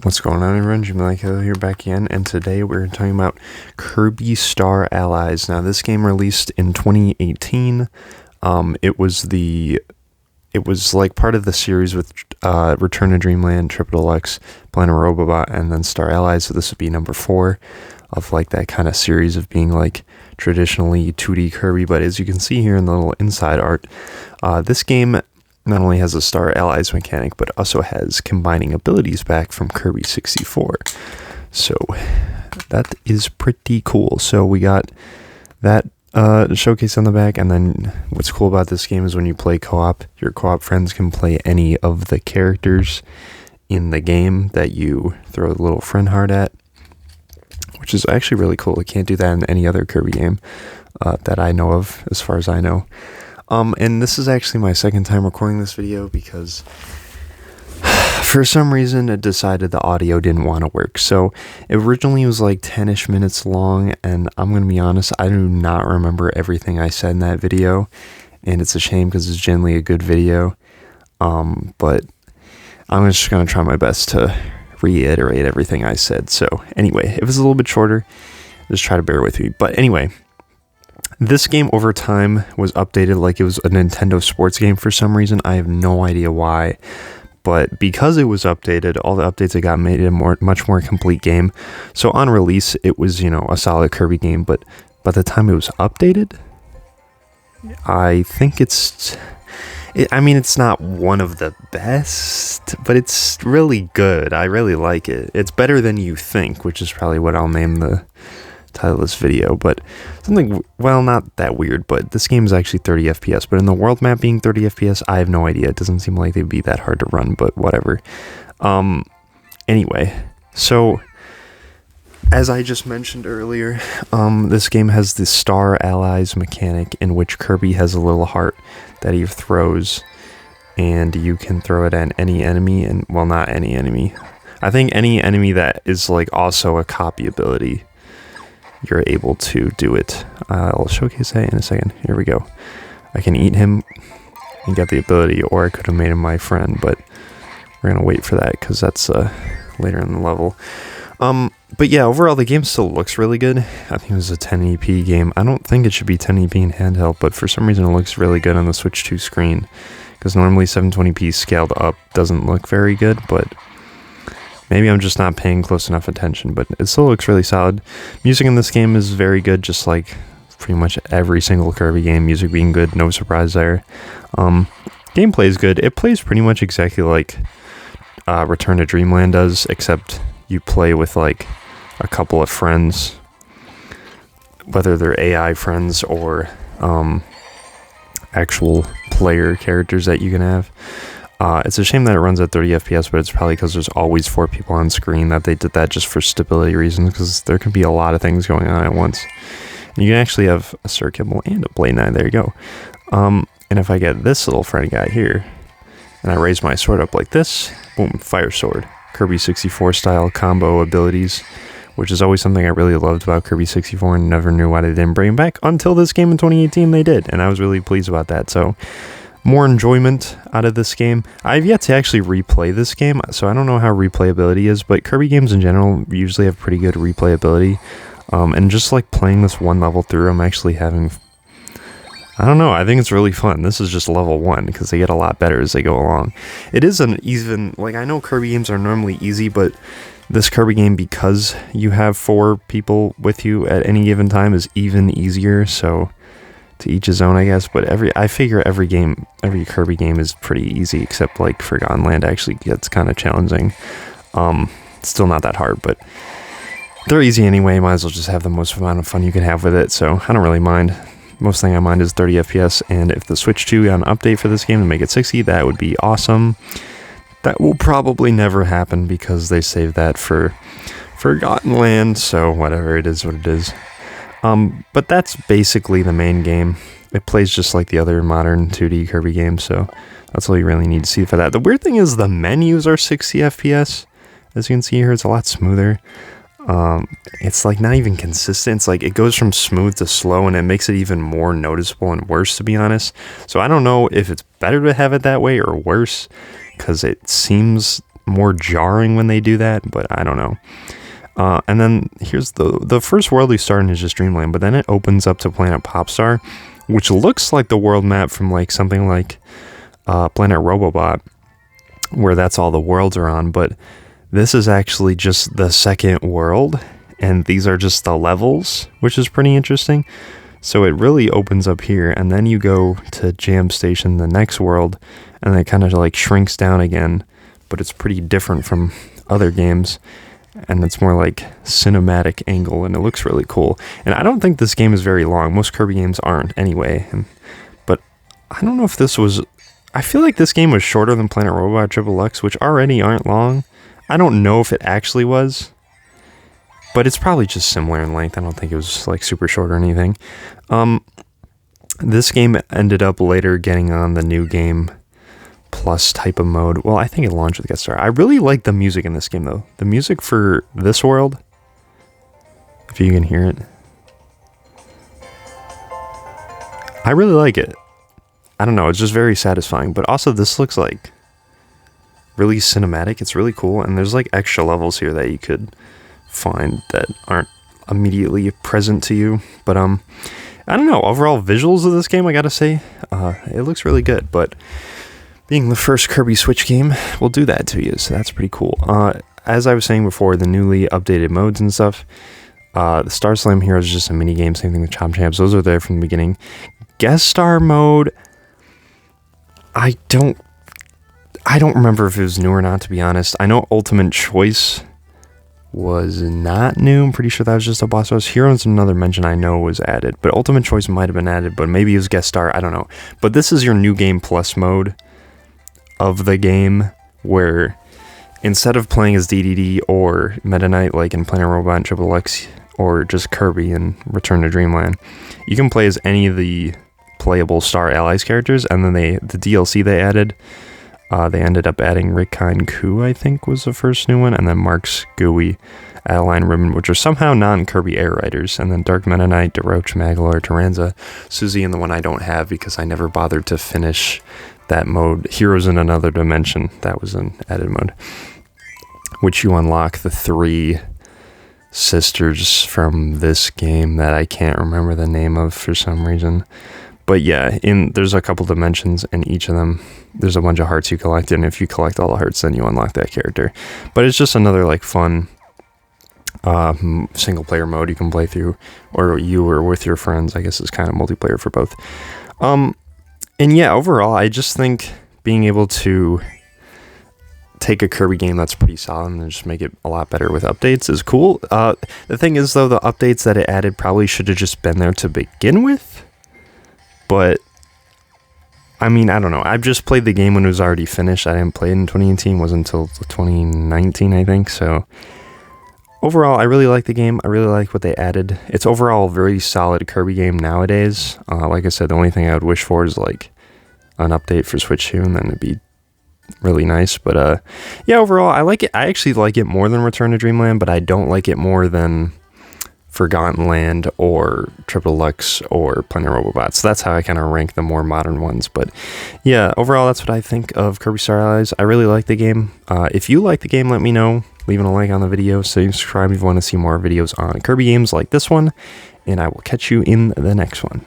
What's going on, everyone? Jimmy Lyko here back again, and today we're talking about Kirby Star Allies. Now, this game released in 2018. It was like part of the series with Return to Dreamland, Triple Deluxe, Planet Robobot, and then Star Allies. So this would be number 4 of like that kind of series of being like traditionally 2D Kirby. But as you can see here in the little inside art, this game not only has a Star Allies mechanic, but also has combining abilities back from Kirby 64. So that is pretty cool. So we got that showcase on the back, and then what's cool about this game is when you play co-op, your co-op friends can play any of the characters in the game that you throw the little friend heart at, which is actually really cool. You can't do that in any other Kirby game that I know of, as far as I know. And this is actually my second time recording this video because for some reason it decided the audio didn't want to work. So it originally was like 10-ish minutes long, and I'm going to be honest, I do not remember everything I said in that video, and it's a shame because it's generally a good video. But I'm just going to try my best to reiterate everything I said. So anyway, if it's a little bit shorter, just try to bear with me. But anyway, this game over time was updated like it was a Nintendo sports game for some reason. I have no idea why, but because it was updated, all the updates it got made it a much more complete game. So on release, it was, a solid Kirby game, but by the time it was updated, I think it's not one of the best, but it's really good. I really like it. It's better than you think, which is probably what I'll name the title of this video. But something, well, not that weird, but this game is actually 30 FPS, but in the world map being 30 FPS, I have no idea. It doesn't seem like they'd be that hard to run, but whatever. Anyway, so as I just mentioned earlier, this game has the Star Allies mechanic in which Kirby has a little heart that he throws, and you can throw it at any enemy, and well, not any enemy. I think any enemy that is like also a copy ability, you're able to do it. I'll showcase that in a second. Here we go. I can eat him and get the ability, or I could have made him my friend, but we're gonna wait for that because that's later in the level. But yeah, overall the game still looks really good. I think it was a 1080p game. I don't think it should be 1080p in handheld, but for some reason it looks really good on the Switch 2 screen, because normally 720p scaled up doesn't look very good, but maybe I'm just not paying close enough attention, but it still looks really solid. Music in this game is very good, just like pretty much every single Kirby game, music being good, no surprise there. Gameplay is good. It plays pretty much exactly like Return to Dreamland does, except you play with like a couple of friends, whether they're AI friends or actual player characters that you can have. It's a shame that it runs at 30 FPS, but it's probably because there's always 4 people on screen that they did that just for stability reasons, because there can be a lot of things going on at once. And you can actually have a Sir Kibble and a Blade Knight. There you go. And if I get this little friend guy here, and I raise my sword up like this, boom, fire sword. Kirby 64 style combo abilities, which is always something I really loved about Kirby 64 and never knew why they didn't bring it back until this game in 2018 they did, and I was really pleased about that. So more enjoyment out of this game. I've yet to actually replay this game, so I don't know how replayability is, but Kirby games in general usually have pretty good replayability. And just like playing this one level through, I'm actually having, I don't know, I think it's really fun. This is just level 1, because they get a lot better as they go along. It is an even, like, I know Kirby games are normally easy, but this Kirby game, because you have 4 people with you at any given time, is even easier, so to each his own, I guess. But I figure every Kirby game is pretty easy, except like Forgotten Land actually gets kind of challenging. Still not that hard, but they're easy anyway. Might as well just have the most amount of fun you can have with it, so I don't really mind. Most thing I mind is 30 FPS, and if the Switch 2 got an update for this game to make it 60, that would be awesome. That will probably never happen because they saved that for Forgotten Land, so whatever, it is what it is. But that's basically the main game. It plays just like the other modern 2D Kirby games, so that's all you really need to see for that. The weird thing is the menus are 60 FPS. As you can see here, it's a lot smoother. It's like not even consistent. It's like it goes from smooth to slow, and it makes it even more noticeable and worse, to be honest. So I don't know if it's better to have it that way or worse, because it seems more jarring when they do that, but I don't know. And then here's the first world we start in is just Dreamland, but then it opens up to Planet Popstar, which looks like the world map from like something like Planet Robobot, where that's all the worlds are on, but this is actually just the second world, and these are just the levels, which is pretty interesting. So it really opens up here, and then you go to Jam Station, the next world, and it kind of like shrinks down again, but it's pretty different from other games, and it's more like cinematic angle, and it looks really cool. And I don't think this game is very long. Most Kirby games aren't anyway, but I don't know if this was... I feel like this game was shorter than Planet Robot Triple X, which already aren't long. I don't know if it actually was, but it's probably just similar in length. I don't think it was like super short or anything. This game ended up later getting on the New Game Plus type of mode. Well, I think it launched with Get Star. I really like the music in this game, though. The music for this world, if you can hear it, I really like it. I don't know, it's just very satisfying. But also, this looks like really cinematic. It's really cool, and there's like extra levels here that you could find that aren't immediately present to you. But I don't know, overall visuals of this game, I gotta say, it looks really good. But being the first Kirby Switch game will do that to you, so that's pretty cool. As I was saying before, the newly updated modes and stuff, the Star Slam Heroes is just a mini game, same thing with Chomp Champs, those are there from the beginning. Guest Star mode, I don't remember if it was new or not, to be honest. I know Ultimate Choice was not new. I'm pretty sure that was just a boss rush. Heroes, another mention I know was added, but Ultimate Choice might have been added, but maybe it was Guest Star, I don't know. But this is your New Game Plus mode of the game, where instead of playing as DDD or Meta Knight like in Planet Robot and Triple X, or just Kirby and Return to Dreamland, you can play as any of the playable Star Allies characters. And then the DLC they added, they ended up adding Rikine Ku, I think was the first new one, and then Mark's Gooey, Adeline Ribbon, which are somehow non-Kirby Air Riders, and then Dark Meta Knight, DeRoach, Magolor, Taranza, Suzy, and the one I don't have because I never bothered to finish that mode, Heroes in Another Dimension. That was an added mode, which you unlock the 3 sisters from this game that I can't remember the name of for some reason. But yeah, there's a couple dimensions, and each of them, there's a bunch of hearts you collect, and if you collect all the hearts, then you unlock that character. But it's just another like fun single player mode you can play through, or with your friends. I guess it's kind of multiplayer for both. And yeah, overall, I just think being able to take a Kirby game that's pretty solid and just make it a lot better with updates is cool. The thing is, though, the updates that it added probably should have just been there to begin with. But, I mean, I don't know. I've just played the game when it was already finished. I didn't play it in 2018. It wasn't until 2019, I think. So, overall, I really like the game. I really like what they added. It's overall a very solid Kirby game nowadays. Like I said, the only thing I would wish for is, like, an update for Switch 2, and then it'd be really nice. But, yeah, overall, I like it. I actually like it more than Return to Dreamland, but I don't like it more than Forgotten Land or Triple X or Planet Robobot. So that's how I kind of rank the more modern ones. But yeah, overall, that's what I think of Kirby Star Allies. I really like the game. If you like the game, let me know. Leaving a like on the video. Subscribe if you want to see more videos on Kirby games like this one. And I will catch you in the next one.